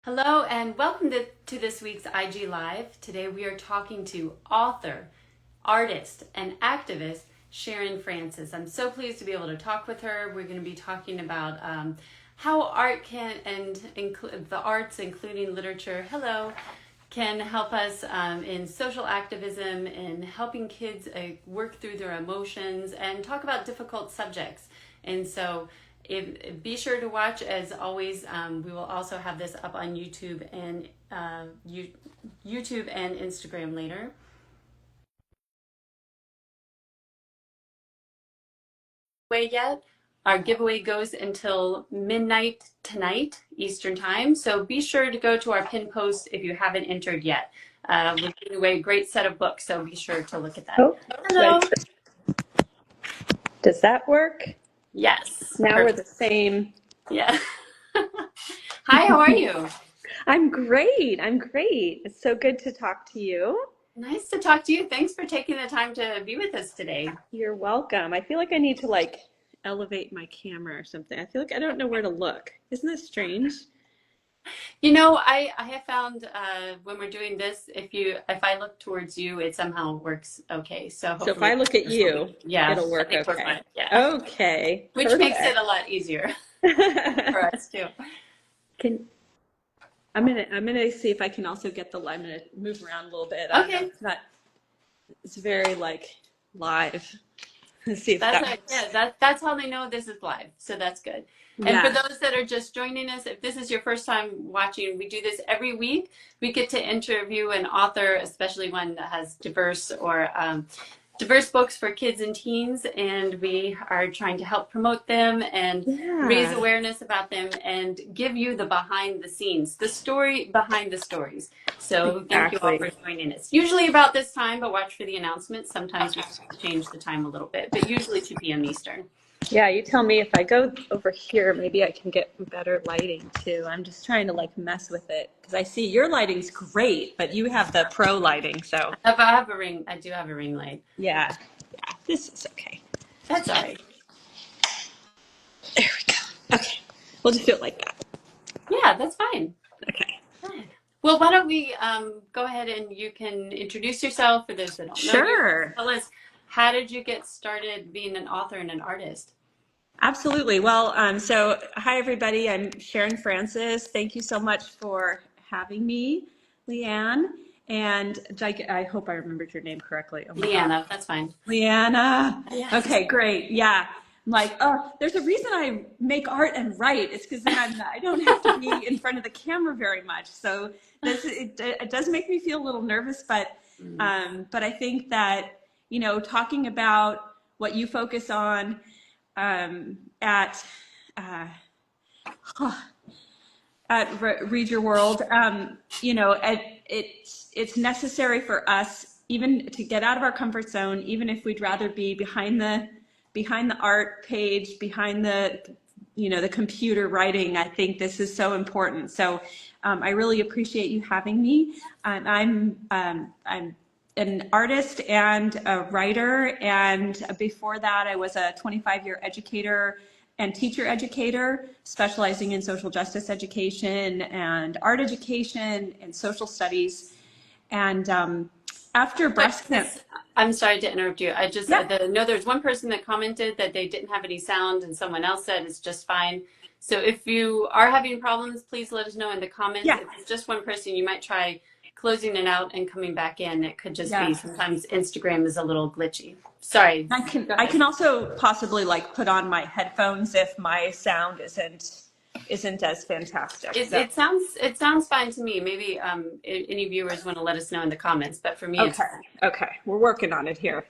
Hello and welcome to this week's IG Live. Today we are talking to author, artist, and activist Sharon Frances. I'm so pleased to be able to talk with her. We're going to be talking about how art the arts, including literature, can help us in social activism and helping kids work through their emotions and talk about difficult subjects. And so be sure to watch. As always, we will also have this up on YouTube and Instagram later. Yet. Our giveaway goes until midnight tonight, Eastern Time. So be sure to go to our pin post if you haven't entered yet. We're giving away a great set of books, so be sure to look at that. Oh, hello. Does that work? Yes. Now Perfect. we're the same. Yeah. Hi, how are you? I'm great. It's so good to talk to you. Nice to talk to you. Thanks for taking the time to be with us today. You're welcome. I feel like I need to elevate my camera or something. I feel like I don't know where to look. Isn't this strange? You know, I have found when we're doing this, if I look towards you, it somehow works okay. So if I look at you, it'll work okay. Yeah. Okay. Which perfect. makes it a lot easier for us too. I'm gonna see if I can also get I'm gonna move around a little bit. Okay. It's very live. Let's see if that's how they know this is live. So that's good. Yeah. And for those that are just joining us, if this is your first time watching, we do this every week. We get to interview an author, especially one that has diverse books for kids and teens, and we are trying to help promote them and raise awareness about them and give you the behind the scenes, the story behind the stories. So thank you all for joining us. Usually about this time, but watch for the announcements. Sometimes we change the time a little bit, but usually 2 p.m. Eastern. Yeah, you tell me. If I go over here, maybe I can get better lighting too. I'm just trying to mess with it because I see your lighting's great, but you have the pro lighting, so. I have a ring. I do have a ring light. Yeah, this is okay. That's all right. There we go. Okay, we'll just do it like that. Yeah, that's fine. Okay. Good. Well, why don't we go ahead and you can introduce yourself for those that don't know you. Sure. Tell us, how did you get started being an author and an artist? Absolutely. Well, so hi everybody. I'm Sharon Frances. Thank you so much for having me, Leanne. And I hope I remembered your name correctly. Oh, Leanna, that's fine. Leanna. Yes. Okay, great. Yeah. There's a reason I make art and write. It's because then I don't have to be in front of the camera very much. So it does make me feel a little nervous, but I think that, talking about what you focus on at Read Your World, it's necessary for us even to get out of our comfort zone, even if we'd rather be behind the art page, behind the the computer writing. I think this is so important. So I really appreciate you having me. I'm an artist and a writer, and before that I was a 25-year educator and teacher educator, specializing in social justice education and art education and social studies. And after breast cancer, I'm sorry to interrupt you. I just know there's one person that commented that they didn't have any sound, and someone else said it's just fine. So if you are having problems, please let us know in the comments. If it's just one person, you might try closing it out and coming back in. It could just be sometimes Instagram is a little glitchy. Sorry. I can also possibly put on my headphones if my sound isn't as fantastic. It sounds fine to me. Maybe any viewers want to let us know in the comments, but for me, okay, we're working on it here.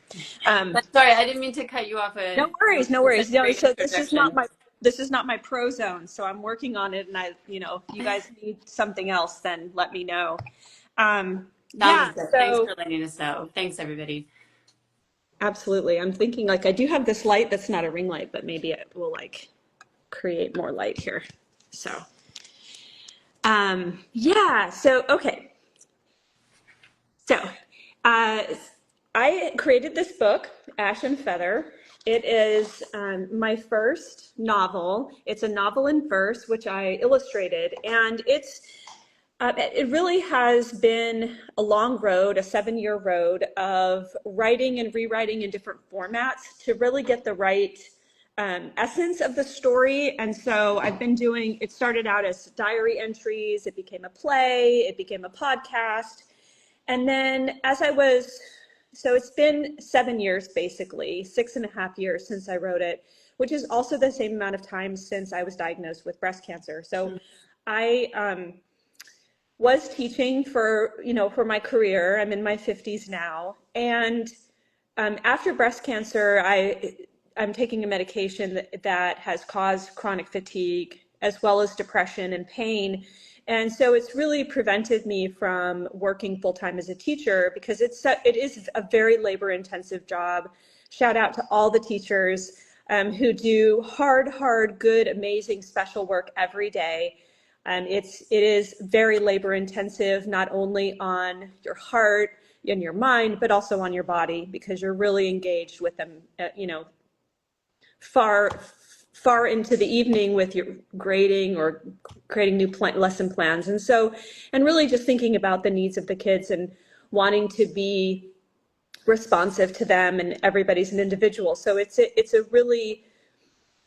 But sorry, I didn't mean to cut you off. No worries. No, so this is not my pro zone, so I'm working on it. And if you guys need something else, then let me know. Thanks for letting us know. Thanks, everybody. Absolutely. I'm thinking I do have this light that's not a ring light, but maybe it will create more light here. So, okay. So, I created this book, Ash and Feather. It is my first novel. It's a novel in verse, which I illustrated, and it's It really has been a long road, a 7-year road of writing and rewriting in different formats to really get the right essence of the story. And so I've been doing, it started out as diary entries, it became a play, it became a podcast. And then so it's been 7 years, basically, 6.5 years since I wrote it, which is also the same amount of time since I was diagnosed with breast cancer. So I was teaching for my career. I'm in my 50s now. And after breast cancer, I'm taking a medication that has caused chronic fatigue as well as depression and pain. And so it's really prevented me from working full-time as a teacher because it is a very labor-intensive job. Shout out to all the teachers who do hard, good, amazing, special work every day. It is very labor-intensive, not only on your heart and your mind, but also on your body, because you're really engaged with them, far into the evening with your grading or creating new lesson plans. And really just thinking about the needs of the kids and wanting to be responsive to them, and everybody's an individual. So it's a really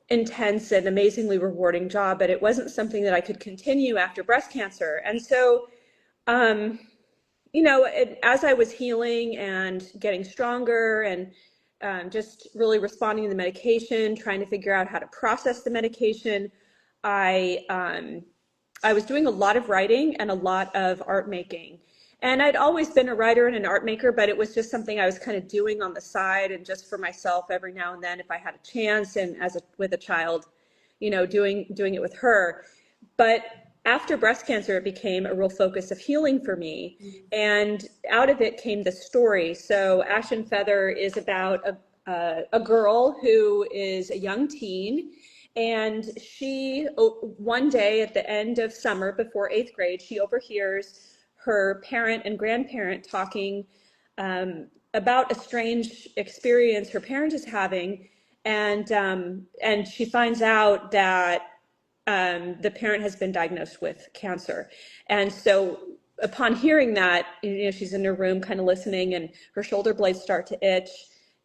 intense and amazingly rewarding job, but it wasn't something that I could continue after breast cancer. And so, as I was healing and getting stronger and just really responding to the medication, trying to figure out how to process the medication, I was doing a lot of writing and a lot of art making. And I'd always been a writer and an art maker, but it was just something I was kind of doing on the side and just for myself every now and then if I had a chance, and with a child, doing it with her. But after breast cancer, it became a real focus of healing for me. And out of it came the story. So Ash and Feather is about a girl who is a young teen. And she, one day at the end of summer before 8th grade, she overhears her parent and grandparent talking about a strange experience her parent is having. And she finds out that the parent has been diagnosed with cancer. And so upon hearing that, she's in her room kind of listening, and her shoulder blades start to itch,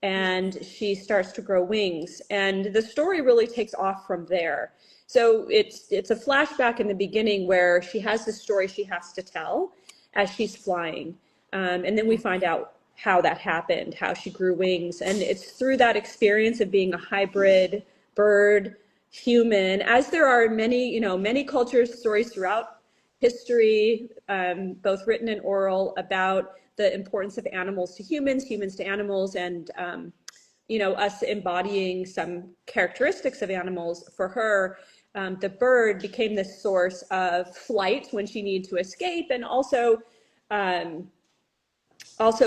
and she starts to grow wings. And the story really takes off from there. So it's a flashback in the beginning where she has this story she has to tell as she's flying. And then we find out how that happened, how she grew wings. And it's through that experience of being a hybrid bird, human, as there are many cultures, stories throughout history, both written and oral, about the importance of animals to humans, humans to animals, and us embodying some characteristics of animals. For her, the bird became this source of flight when she needed to escape, and also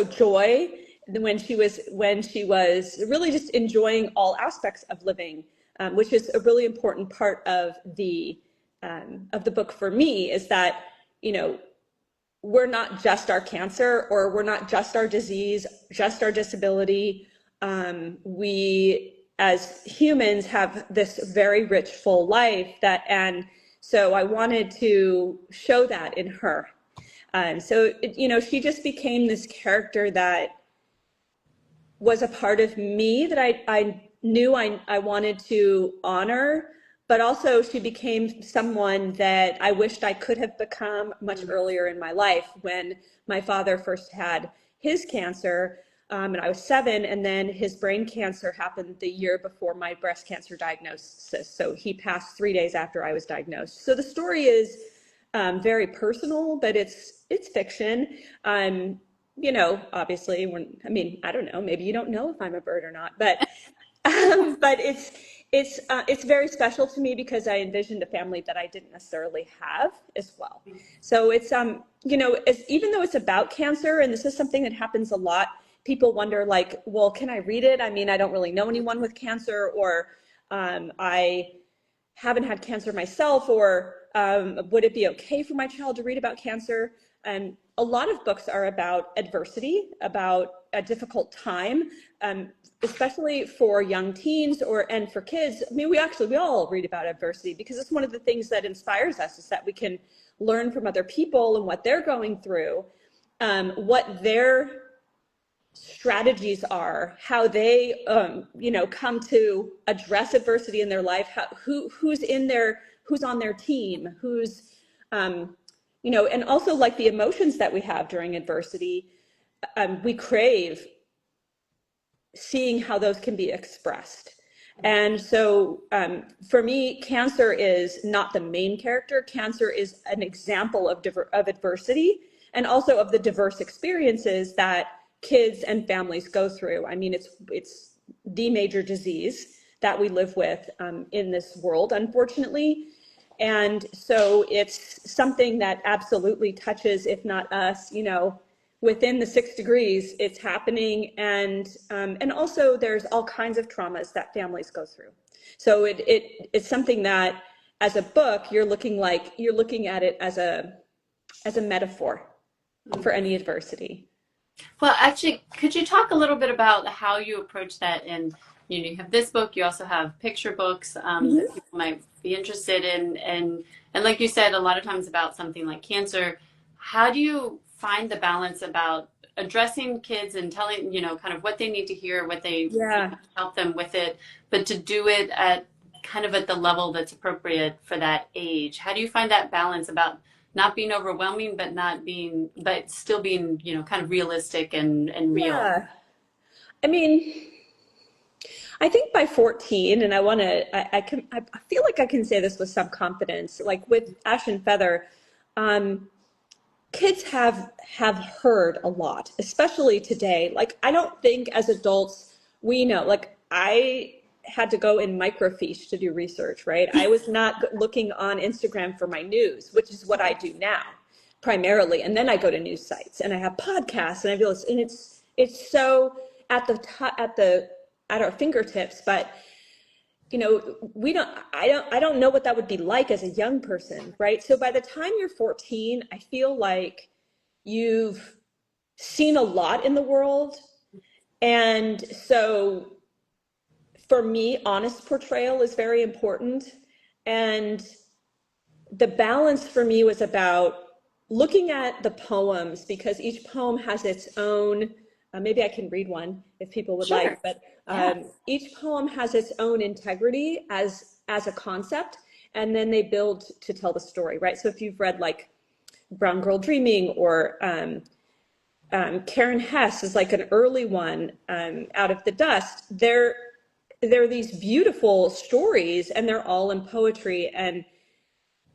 joy when she was really just enjoying all aspects of living, which is a really important part of the book for me, is that we're not just our cancer, or we're not just our disease, just our disability. We as humans have this very rich, full life, and so I wanted to show that in her. So she just became this character that was a part of me that I knew I wanted to honor, but also she became someone that I wished I could have become much earlier in my life, when my father first had his cancer, and I was 7, and then his brain cancer happened the year before my breast cancer diagnosis. So he passed 3 days after I was diagnosed. So the story is very personal, but it's fiction. Obviously, I don't know, maybe you don't know if I'm a bird or not, but but it's very special to me because I envisioned a family that I didn't necessarily have as well. So it's even though it's about cancer, and this is something that happens a lot, people wonder, like, well, can I read it? I don't really know anyone with cancer, or I haven't had cancer myself, or would it be okay for my child to read about cancer? And a lot of books are about adversity, about a difficult time, especially for young teens and for kids. We all read about adversity because it's one of the things that inspires us, is that we can learn from other people and what they're going through, what their strategies are, how they, come to address adversity in their life, who's on their team, and also like the emotions that we have during adversity. We crave seeing how those can be expressed. And so for me, Cáncer is not the main character. Cáncer is an example of adversity and also of the diverse experiences that kids and families go through. I mean, it's the major disease that we live with in this world, unfortunately. And so it's something that absolutely touches, if not us, within the 6 degrees, it's happening. And also there's all kinds of traumas that families go through. So it's something that as a book, you're looking at it as a metaphor for any adversity. Well, actually, could you talk a little bit about how you approach that? And you have this book, you also have picture books that people might be interested in. And like you said, a lot of times about something like Cáncer, how do you find the balance about addressing kids and telling, kind of what they need to hear, what they help them with it, but to do it at kind of at the level that's appropriate for that age? How do you find that balance about not being overwhelming, but still being, kind of realistic and real? Yeah. I mean, I think by 14, and I feel like I can say this with some confidence, like with Ash and Feather, kids have heard a lot, especially today. Like, I don't think as adults, we know, like I had to go in microfiche to do research, right? I was not looking on Instagram for my news, which is what I do now primarily. And then I go to news sites and I have podcasts and I feel and it's so at our fingertips, but I don't know what that would be like as a young person, right? So by the time you're 14, I feel like you've seen a lot in the world. And so for me, honest portrayal is very important. And the balance for me was about looking at the poems, because each poem has its own, maybe I can read one if people would like, but each poem has its own integrity as a concept, and then they build to tell the story, right? So if you've read like Brown Girl Dreaming or Karen Hess is like an early one, Out of the Dust, they're these beautiful stories and they're all in poetry, and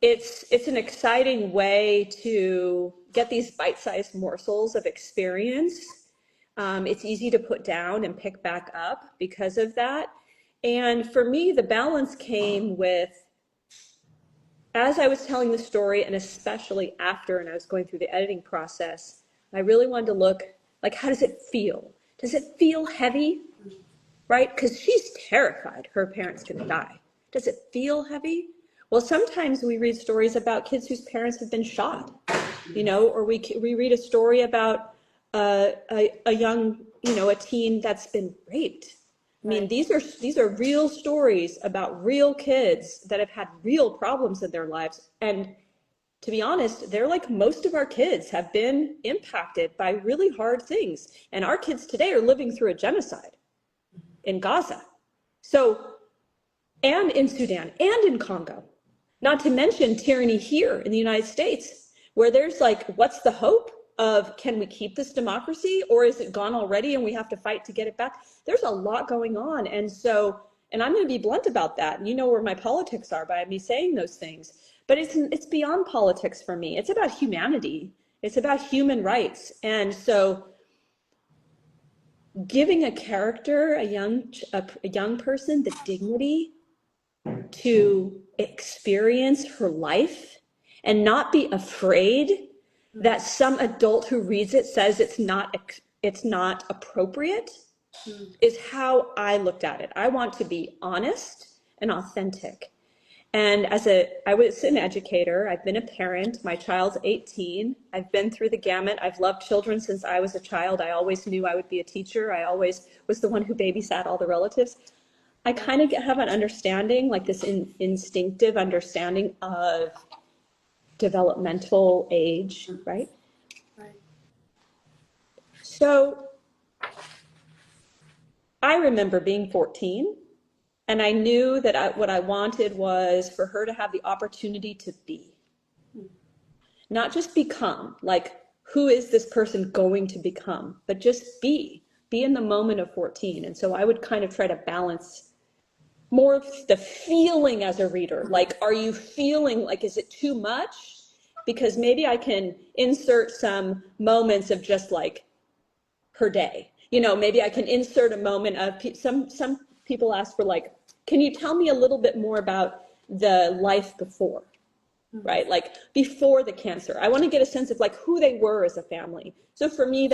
it's an exciting way to get these bite-sized morsels of experience. It's easy to put down and pick back up because of that. And for me, the balance came with, as I was telling the story, and especially after, and I was going through the editing process, I really wanted to look, like, how does it feel? Does it feel heavy? Right? Because she's terrified her parents are going to die. Does it feel heavy? Well, sometimes we read stories about kids whose parents have been shot, or we read a story about a young, a teen that's been raped. I mean, these are real stories about real kids that have had real problems in their lives. And to be honest, they're like most of our kids have been impacted by really hard things. And our kids today are living through a genocide in Gaza. So, and in Sudan and in Congo, not to mention tyranny here in the United States, where there's like, what's the hope of, can we keep this democracy, or is it gone already and we have to fight to get it back? There's a lot going on. And so, and I'm going to be blunt about that. And you know where my politics are by me saying those things, but it's beyond politics for me. It's about humanity. It's about human rights. And so giving a character, a young person, the dignity to experience her life and not be afraid that some adult who reads it says it's not appropriate, is how I looked at it. I want to be honest and authentic. And I was an educator, I've been a parent, my child's 18, I've been through the gamut, I've loved children since I was a child, I always knew I would be a teacher, I always was the one who babysat all the relatives. I kind of have an understanding, like this instinctive understanding of developmental age, right? Right. So I remember being 14, and I knew that what I wanted was for her to have the opportunity to be, not just become, like, who is this person going to become, but just be in the moment of 14. And so I would kind of try to balance more of the feeling as a reader. Like, are you feeling like, is it too much? Because maybe I can insert some moments of just like her day. You know, maybe I can insert a moment of some people ask for like, can you tell me a little bit more about the life before, right? Like before the cancer. I want to get a sense of like who they were as a family. So for me,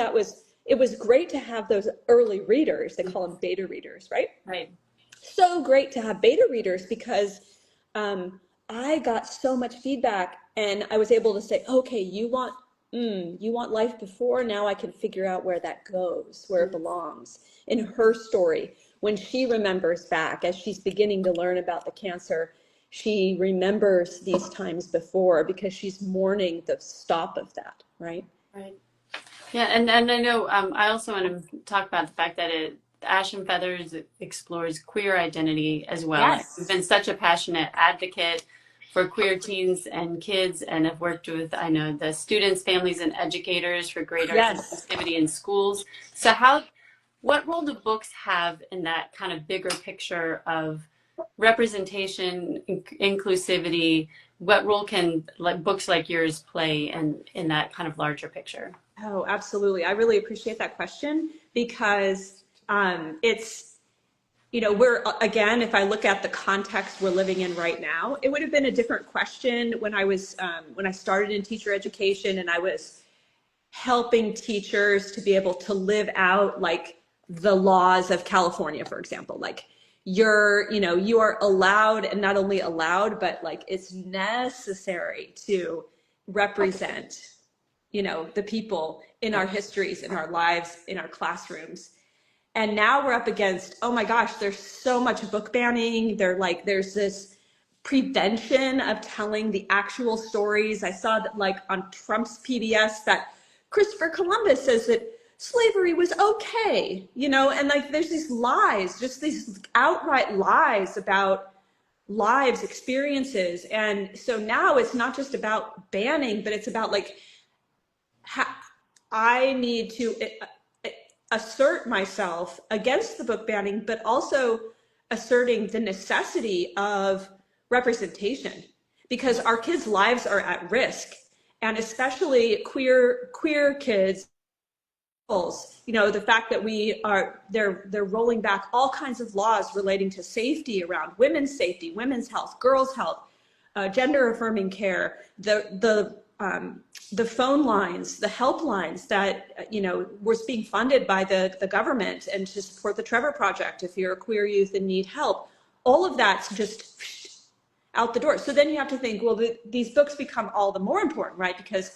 it was great to have those early readers. They call them beta readers, right? Right. So great to have beta readers because I got so much feedback and I was able to say, okay, you want life before, now I can figure out where that goes, where it belongs in her story. When she remembers back as she's beginning to learn about the cancer, she remembers these times before because she's mourning the stop of that, right? Right. Yeah, and I know I also want to talk about the fact that Ash and Feathers explores queer identity as well. Yes. You've been such a passionate advocate for queer teens and kids, and have worked with, I know, the students, families, and educators for greater Yes. inclusivity in schools. So what role do books have in that kind of bigger picture of representation, inclusivity? What role can books like yours play in that kind of larger picture? Oh, absolutely. I really appreciate that question because it's, you know, again, if I look at the context we're living in right now, it would have been a different question when I started in teacher education and I was helping teachers to be able to live out like the laws of California, for example. Like you are allowed, and not only allowed, but like it's necessary to represent, you know, the people in our histories, in our lives, in our classrooms. And now we're up against, oh my gosh, there's so much book banning. There's this prevention of telling the actual stories. I saw that like on Trump's PBS that Christopher Columbus says that slavery was okay, you know, and like there's these lies, just these outright lies about lives, experiences. And so now it's not just about banning, but it's about like, I need to assert myself against the book banning, but also asserting the necessity of representation because our kids' lives are at risk, and especially queer kids. You know, the fact that they're rolling back all kinds of laws relating to safety around safety, women's health, girls' health, gender affirming care, the phone lines, the helplines that, you know, was being funded by the government and to support the Trevor Project if you're a queer youth and need help. All of that's just out the door. So then you have to think, well, these books become all the more important, right? Because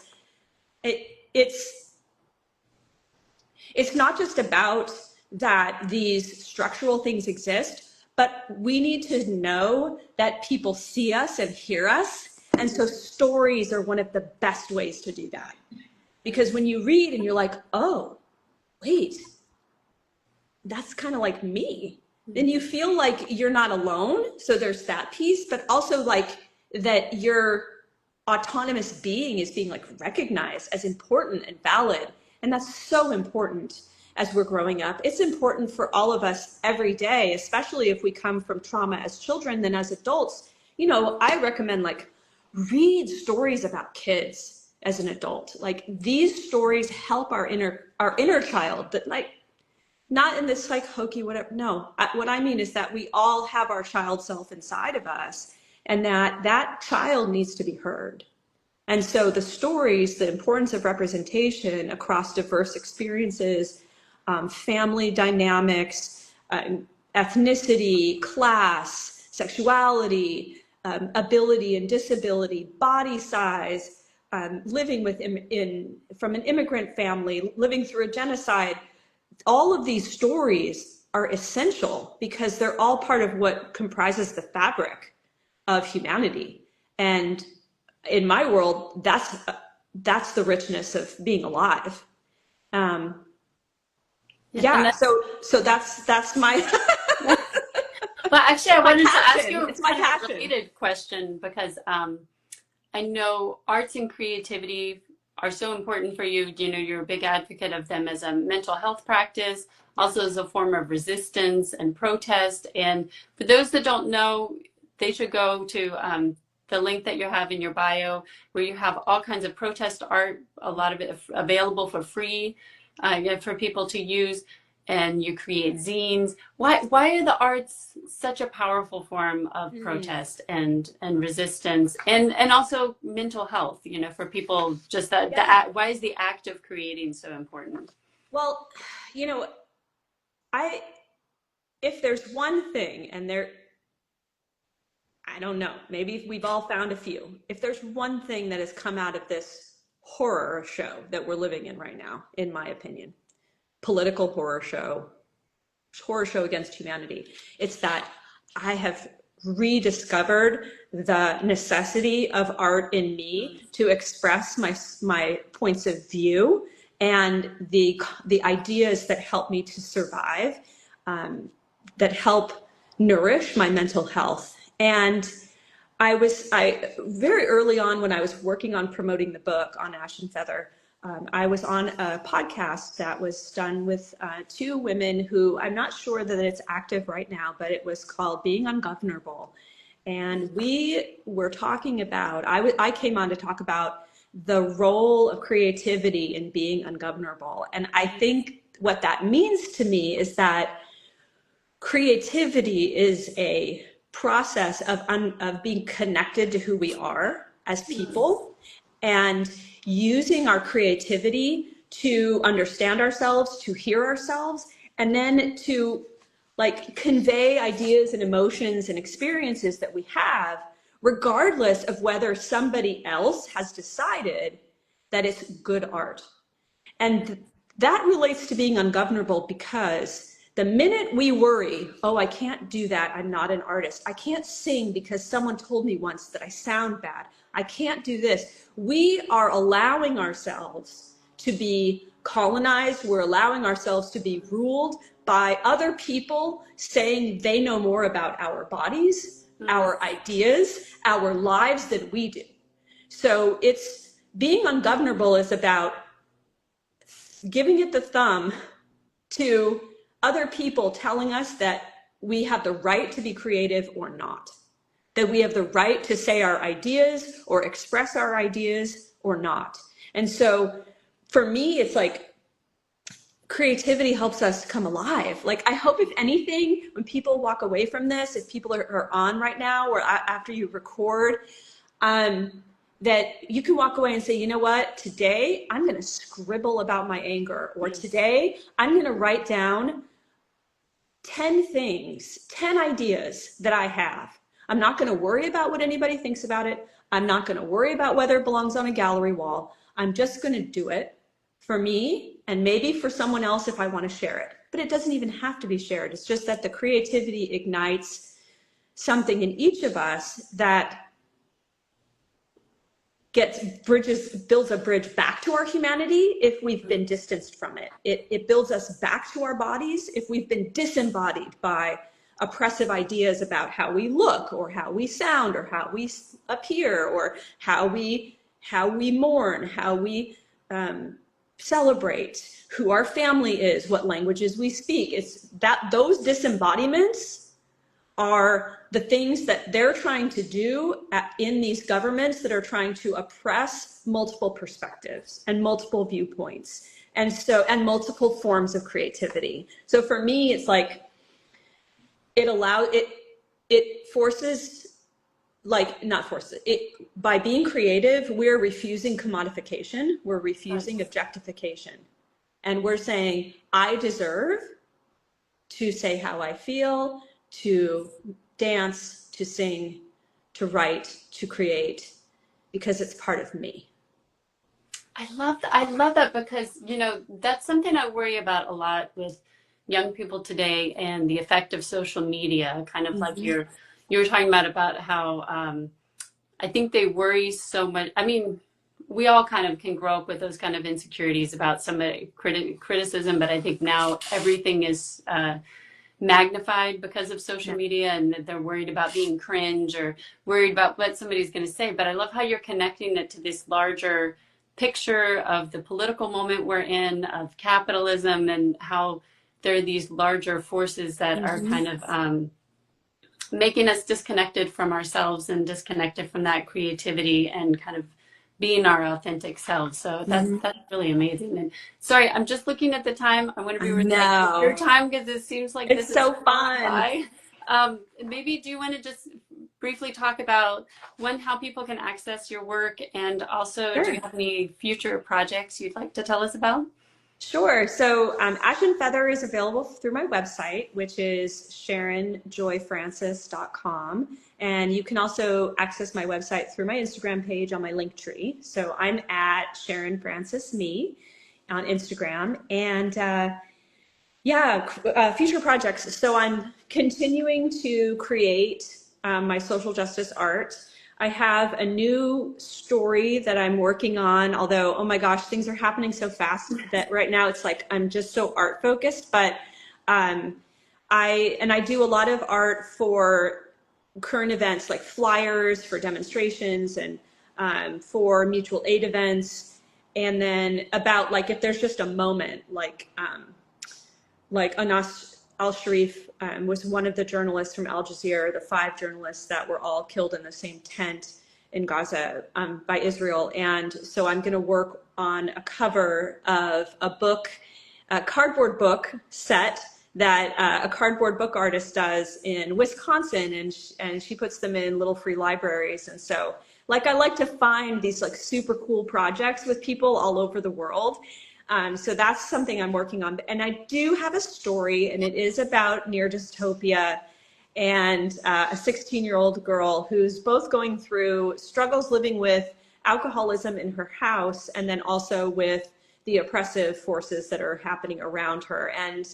it's not just about that these structural things exist, but we need to know that people see us and hear us. And so stories are one of the best ways to do that. Because when you read and you're like, oh, wait, that's kind of like me. Then you feel like you're not alone. So there's that piece, but also like that your autonomous being is being like recognized as important and valid. And that's so important as we're growing up. It's important for all of us every day, especially if we come from trauma as children, then as adults. You know, I recommend like read stories about kids as an adult. Like these stories help our inner child, that like, not in this like hokey whatever. No, what I mean is that we all have our child self inside of us, and that child needs to be heard. And so the stories, the importance of representation across diverse experiences, family dynamics, ethnicity, class, sexuality, ability and disability, body size, living from an immigrant family, living through a genocide. All of these stories are essential because they're all part of what comprises the fabric of humanity. And in my world, that's the richness of being alive. Yeah. So that's my, well, actually, I my wanted to ask passion. you It's my kind of a passion. related question because I know arts and creativity are so important for you. You know, you're a big advocate of them as a mental health practice, also as a form of resistance and protest. And for those that don't know, they should go to the link that you have in your bio, where you have all kinds of protest art, a lot of it available for free for people to use. And you create zines. Why are the arts such a powerful form of protest and resistance and also mental health? You know, for people, just that why is the act of creating so important? Well, you know, if there's one thing, and I don't know, maybe we've all found a few. If there's one thing that has come out of this horror show that we're living in right now, in my opinion, political horror show against humanity, it's that I have rediscovered the necessity of art in me to express my points of view and the ideas that help me to survive, that help nourish my mental health. And I very early on, when I was working on promoting the book on Ash and Feather, I was on a podcast that was done with two women who, I'm not sure that it's active right now, but it was called Being Ungovernable. And we were talking about, I came on to talk about the role of creativity in being ungovernable. And I think what that means to me is that creativity is a process of being connected to who we are as people and using our creativity to understand ourselves, to hear ourselves, and then to like convey ideas and emotions and experiences that we have, regardless of whether somebody else has decided that it's good art. And that relates to being ungovernable, because the minute we worry, oh, I can't do that, I'm not an artist, I can't sing because someone told me once that I sound bad, I can't do this, we are allowing ourselves to be colonized, we're allowing ourselves to be ruled by other people saying they know more about our bodies, our ideas, our lives than we do. So it's being ungovernable is about giving it the thumb to other people telling us that we have the right to be creative or not, that we have the right to say our ideas or express our ideas or not. And so for me, it's like creativity helps us come alive. Like, I hope if anything, when people walk away from this, if people are on right now or after you record, that you can walk away and say, you know what, today I'm going to scribble about my anger, or today I'm going to write down 10 things, 10 ideas that I have. I'm not going to worry about what anybody thinks about it. I'm not going to worry about whether it belongs on a gallery wall. I'm just going to do it for me and maybe for someone else if I want to share it. But it doesn't even have to be shared. It's just that the creativity ignites something in each of us that builds a bridge back to our humanity if we've been distanced from it. It builds us back to our bodies if we've been disembodied by oppressive ideas about how we look or how we sound or how we appear or how we mourn, how we celebrate, who our family is, what languages we speak. It's that those disembodiments are the things that they're trying to do in these governments that are trying to oppress multiple perspectives and multiple viewpoints, and multiple forms of creativity. So for me, it's like it forces, like, not forces it, by being creative, we're refusing commodification, we're refusing objectification, and we're saying, I deserve to say how I feel, to dance, to sing, to write, to create, because it's part of me. I love that because, you know, that's something I worry about a lot with young people today and the effect of social media, kind of like you were talking about how I think they worry so much. I mean, we all kind of can grow up with those kind of insecurities about somebody criticism, but I think now everything is magnified because of social media, and that they're worried about being cringe or worried about what somebody's going to say. But I love how you're connecting it to this larger picture of the political moment we're in, of capitalism, and how there are these larger forces that are kind of making us disconnected from ourselves and disconnected from that creativity and kind of being our authentic selves. So that's really amazing. And sorry, I'm just looking at the time. I want to be respectful of your time because it seems like it's this so is fun. Maybe do you want to just briefly talk about how people can access your work, and also do you have any future projects you'd like to tell us about? Sure. So Ash and Feather is available through my website, which is sharonjoyfrances.com. And you can also access my website through my Instagram page on my link tree. So I'm at Sharon Frances Me on Instagram. And future projects. So I'm continuing to create my social justice art. I have a new story that I'm working on, although, oh my gosh, things are happening so fast that right now it's like I'm just so art focused. But I do a lot of art for current events, like flyers for demonstrations and for mutual aid events. And then about like if there's just a moment, like Anas al-Sharif was one of the journalists from Al Jazeera, the 5 journalists that were all killed in the same tent in Gaza by Israel. And so I'm going to work on a cover of a book, a cardboard book set that a cardboard book artist does in Wisconsin, and she puts them in little free libraries. And so like I like to find these like super cool projects with people all over the world. So that's something I'm working on. And I do have a story, and it is about near dystopia and a 16-year-old girl who's both going through struggles living with alcoholism in her house, and then also with the oppressive forces that are happening around her. And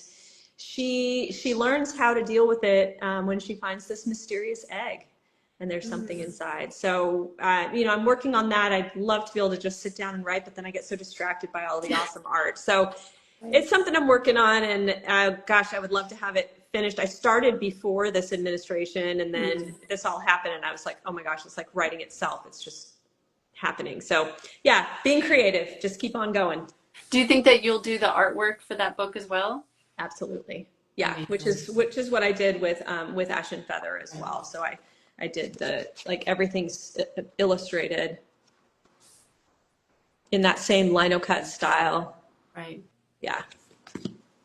she learns how to deal with it when she finds this mysterious egg. And there's something inside. So, I'm working on that. I'd love to be able to just sit down and write, but then I get so distracted by all the awesome art. So it's something I'm working on, and gosh, I would love to have it finished. I started before this administration, and then this all happened, and I was like, oh my gosh, it's like writing itself. It's just happening. So yeah, being creative, just keep on going. Do you think that you'll do the artwork for that book as well? Absolutely. Yeah, which is what I did with Ash and Feather as well. So I did everything's illustrated in that same lino cut style. Right. Yeah.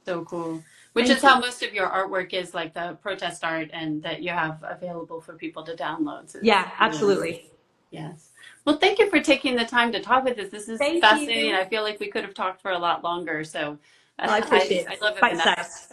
So cool. Which is how most of your artwork is, like the protest art, and that you have available for people to download. So yeah, absolutely. Yes. Well, thank you for taking the time to talk with us. This is fascinating. I feel like we could have talked for a lot longer. So I appreciate it. I love it. Bite size.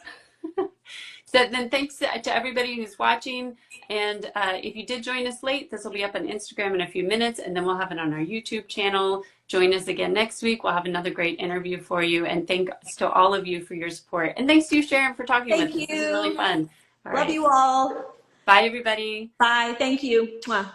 So then thanks to everybody who's watching. And if you did join us late, this will be up on Instagram in a few minutes, and then we'll have it on our YouTube channel. Join us again next week. We'll have another great interview for you. And thanks to all of you for your support. And thanks to you, Sharon, for talking with us. This is really fun. Love you all. Bye, everybody. Bye. Thank you. Mwah.